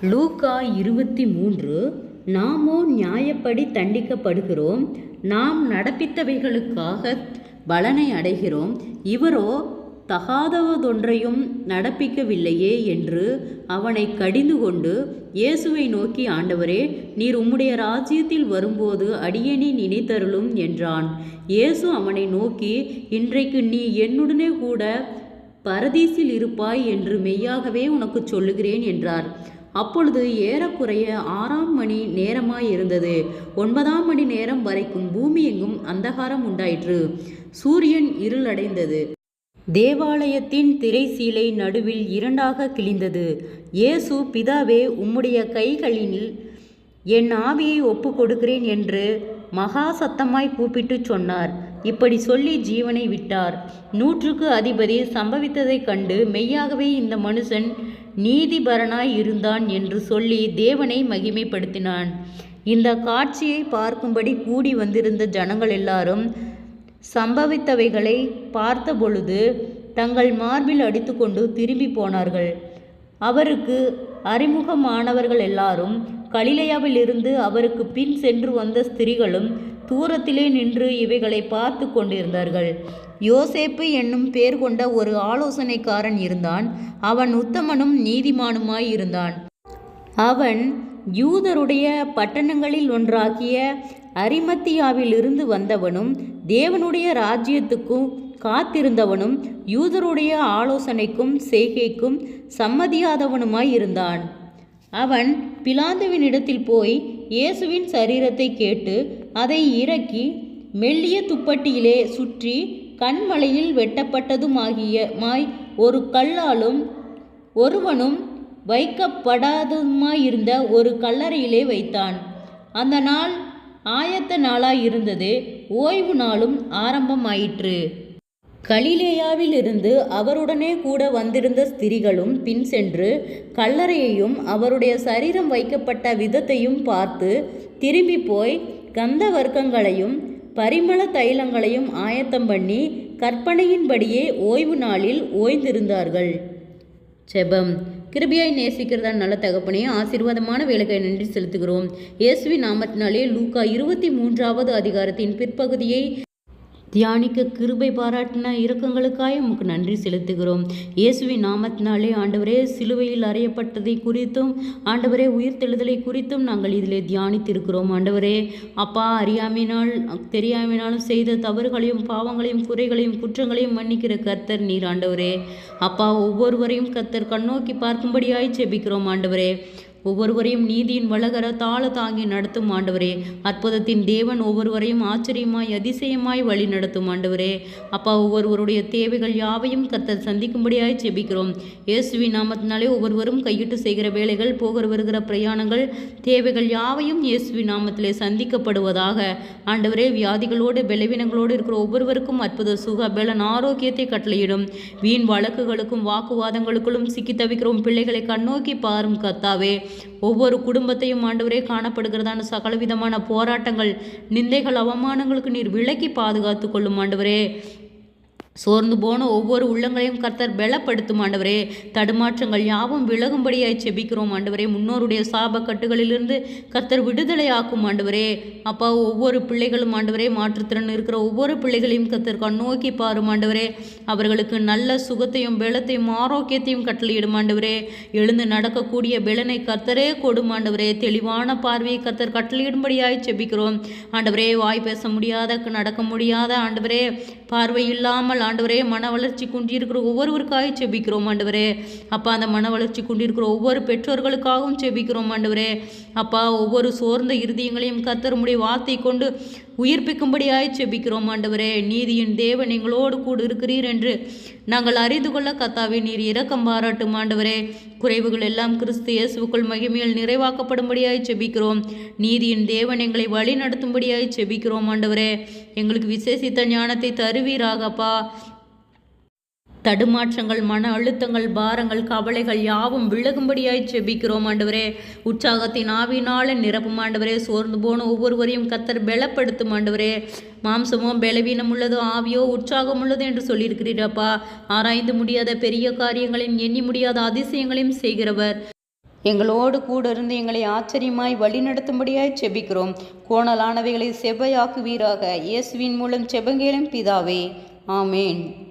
லூக்கா 23. நாமோ நியாயப்படி தண்டிக்கப்படுகிறோம், நாம் நடப்பித்தவைகளுக்காக பலனை அடைகிறோம், இவரோ தகாதவதொன்றையும் நடப்பிக்கவில்லையே என்று அவனை கடிந்து கொண்டு இயேசுவை நோக்கி, ஆண்டவரே, நீர் உம்முடைய ராஜ்யத்தில் வரும்போது அடியேனை நினைத்தருளும் என்றான். இயேசு அவனை நோக்கி, இன்றைக்கு நீ என்னுடனே கூட பரதீசில் இருப்பாய் என்று மெய்யாகவே உனக்கு சொல்லுகிறேன் என்றார். அப்பொழுது ஏறக்குறைய 6ஆம் மணி நேரமாயிருந்தது. 9ஆம் மணி நேரம் வரைக்கும் பூமி எங்கும் அந்தகாரம் உண்டாயிற்று. சூரியன் இருளடைந்தது. தேவாலயத்தின் திரைச்சீலை நடுவில் 2ஆக கிழிந்தது. இயேசு, பிதாவே, உம்முடைய கைகளில் என் ஆவியை ஒப்பு கொடுக்கிறேன் என்று மகா சத்தமாய் கூப்பிட்டு சொன்னார். இப்படி சொல்லி ஜீவனை விட்டார். 100க்கு அதிபதி சம்பவித்ததைக் கண்டு, மெய்யாகவே இந்த மனுஷன் நீதிபரனாய் இருந்தான் என்று சொல்லி தேவனை மகிமைப்படுத்தினான். இந்த காட்சியை பார்க்கும்படி கூடி வந்திருந்த ஜனங்கள் எல்லாரும் சம்பவித்தவைகளை பார்த்தபொழுது தங்கள் மார்பில் அடித்துக்கொண்டு திரும்பி போனார்கள். அவருக்கு அறிமுகமானவர்கள் எல்லாரும் கலிலேயாவிலிருந்து அவருக்கு பின் சென்று வந்த ஸ்திரீகளும் தூரத்திலே நின்று இவைகளை பார்த்து கொண்டிருந்தார்கள். யோசேப்பு என்னும் பேர் கொண்ட ஒரு ஆலோசனைக்காரன் இருந்தான். அவன் உத்தமனும் நீதிமானுமாய் இருந்தான். அவன் யூதருடைய பட்டணங்களில் ஒன்றாகிய அரிமத்தியாவிலிருந்து வந்தவனும் தேவனுடைய ராஜ்யத்துக்கும் காத்திருந்தவனும் யூதருடைய ஆலோசனைக்கும் செய்கைக்கும் சம்மதியாதவனுமாய் இருந்தான். அவன் பிலாத்துவினிடத்தில் போய் இயேசுவின் சரீரத்தை கேட்டு அதை இறக்கி மெல்லிய துப்பட்டியிலே சுற்றி கண்மலையில் வெட்டப்பட்டதுமாகிய ஒரு கல்லாலும் ஒருவனும் வைக்கப்படாததுமாயிருந்த ஒரு கல்லறையிலே வைத்தான். அந்த நாள் ஆயத்த நாளாயிருந்தது. ஓய்வு நாளும் ஆரம்பமாயிற்று. கலிலேயாவிலிருந்து அவருடனே கூட வந்திருந்த ஸ்திரீகளும் பின் சென்று கல்லறையையும் அவருடைய சரீரம் வைக்கப்பட்ட விதத்தையும் பார்த்து திரும்பி போய் கந்த வர்க்கங்களையும் பரிமள தைலங்களையும் ஆயத்தம் பண்ணி கற்பனையின்படியே ஓய்வு நாளில் ஓய்ந்திருந்தார்கள். ஜெபம். கிருபையாய் நேசிக்கிறதா நல்ல தகப்பனே, ஆசீர்வாதமான வேலைக்காய் நன்றி செலுத்துகிறோம். இயேசுவின் நாமத்தினாலே லூக்கா 23வது அதிகாரத்தின் பிற்பகுதியை தியானிக்க கிருபை பாராட்டின இரக்கங்களுக்காய் உமக்கு நன்றி செலுத்துகிறோம். இயேசுவின் நாமத்தினாலே ஆண்டவரே, சிலுவையில் அறையப்பட்டதை குறித்தும் ஆண்டவரே உயிர்த்தெழுதலை குறித்தும் நாங்கள் இதிலே தியானித்திருக்கிறோம். ஆண்டவரே அப்பா, அறியாமையினால் தெரியாமையினாலும் செய்த தவறுகளையும் பாவங்களையும் குறைகளையும் குற்றங்களையும் மன்னிக்கிற கர்த்தர் நீர். ஆண்டவரே அப்பா, ஒவ்வொருவரையும் கர்த்தர் கண்ணோக்கி பார்க்கும்படியாய் ஜெபிக்கிறோம். ஆண்டவரே, ஒவ்வொருவரையும் நீதியின் வளகர தாழ தாங்கி நடத்தும் ஆண்டவரே. அற்புதத்தின் தேவன் ஒவ்வொருவரையும் ஆச்சரியமாய் அதிசயமாய் வழி நடத்தும் ஆண்டவரே. அப்பா, ஒவ்வொருவருடைய தேவைகள் யாவையும் கர்த்தர் சந்திக்கும்படியாய் ஜெபிக்கிறோம். இயேசுவின் நாமத்தினாலே ஒவ்வொருவரும் கையிட்டு செய்கிற வேலைகள், போகிற வருகிற பிரயாணங்கள், தேவைகள் யாவையும் இயேசுவின் நாமத்திலே சந்திக்கப்படுவதாக. ஆண்டவரே, வியாதிகளோடு பலவீனங்களோடு இருக்கிற ஒவ்வொருவருக்கும் அற்புத சுக பலன் ஆரோக்கியத்தை கட்டளையிடும். வீண் வழக்குகளுக்கும் வாக்குவாதங்களுக்குள்ளும் சிக்கி தவிக்கிறோம் பிள்ளைகளை கண்ணோக்கி பாரும் கர்த்தாவே. ஒவ்வொரு குடும்பத்தையும் ஆண்டவரே காணப்படுகிறதான சகலவிதமான போராட்டங்கள், நிந்தைகள், அவமானங்களுக்கு நீர் விலக்கி பாதுகாத்து கொள்ளும் ஆண்டவரே. சோர்ந்து போன ஒவ்வொரு உள்ளங்களையும் கர்த்தர் பலப்படுத்தும் ஆண்டவரே. தடுமாற்றங்கள் யாவும் விலகும்படியாய் செபிக்கிறோம் ஆண்டவரே. முன்னோருடைய சாப கட்டுகளிலிருந்து கர்த்தர் விடுதலை ஆக்கும் ஆண்டவரே. அப்பா, ஒவ்வொரு பிள்ளைகளும் ஆண்டவரே, மாற்றுத்திறன் இருக்கிற ஒவ்வொரு பிள்ளைகளையும் கர்த்தர் கண்ணோக்கி பாரும் ஆண்டவரே. அவர்களுக்கு நல்ல சுகத்தையும் பலத்தையும் ஆரோக்கியத்தையும் கட்டளையிடும் ஆண்டவரே. எழுந்து நடக்கக்கூடிய பலனை கர்த்தரே கொடும் ஆண்டவரே. தெளிவான பார்வையை கர்த்தர் கட்டளையிடும்படியாய் செபிக்கிறோம் ஆண்டவரே. வாய் பேச முடியாத, நடக்க முடியாத ஆண்டவரே, பார்வை இல்லாமல் ஆண்டவரே மன வளர்ச்சி குன்றியிருக்கிற ஒவ்வொருவருக்காக செபிக்கிறோம் ஆண்டவரே. அப்பா, அந்த மன வளர்ச்சி குன்றியிருக்கிற ஒவ்வொரு பெற்றோர்களுக்காகவும் செபிக்கிறோம் ஆண்டவரே. அப்பா, ஒவ்வொரு சோர்ந்த இருதயங்களையும் கர்த்தர் உம்முடைய வார்த்தை கொண்டு உயிர்ப்பிக்கும்படியாய் செபிக்கிறோம் ஆண்டவரே. நீதியின் தேவன் எங்களோடு கூட இருக்கிறீர் என்று நாங்கள் அறிந்து கொள்ள கர்த்தாவே நீர் இரக்கம் பாராட்டும் ஆண்டவரே. குறைவுகள் எல்லாம் கிறிஸ்து இயேசுவுக்குள் மகிமையில் நிறைவாக்கப்படும்படியாய் செபிக்கிறோம். நீதியின் தேவன் எங்களை வழி நடத்தும்படியாய் செபிக்கிறோம் ஆண்டவரே. எங்களுக்கு விசேஷித்த ஞானத்தை தருவீராகப்பா. தடுமாற்றங்கள், மன அழுத்தங்கள், பாரங்கள், கவலைகள் யாவும் விலகும்படியாய் செபிக்கிறோம் ஆண்டவரே. உற்சாகத்தின் ஆவினால நிரப்பும் ஆண்டவரே. சோர்ந்து போன ஒவ்வொருவரையும் கர்த்தர் பலப்படுத்தும் ஆண்டவரே. மாம்சமோ பலவீனம் உள்ளது, ஆவியோ உற்சாகம் உள்ளது என்று சொல்லியிருக்கிறீரப்பா. ஆராய்ந்து முடியாத பெரிய காரியங்களையும் எண்ணி முடியாத அதிசயங்களையும் செய்கிறவர். எங்களோடு கூட இருந்து எங்களை ஆச்சரியமாய் வழிநடத்தும்படியாய் செபிக்கிறோம். கோணலானவைகளை செவ்வையாக்குவீராக. இயேசுவின் மூலம் செபங்கேளும் பிதாவே, ஆமேன்.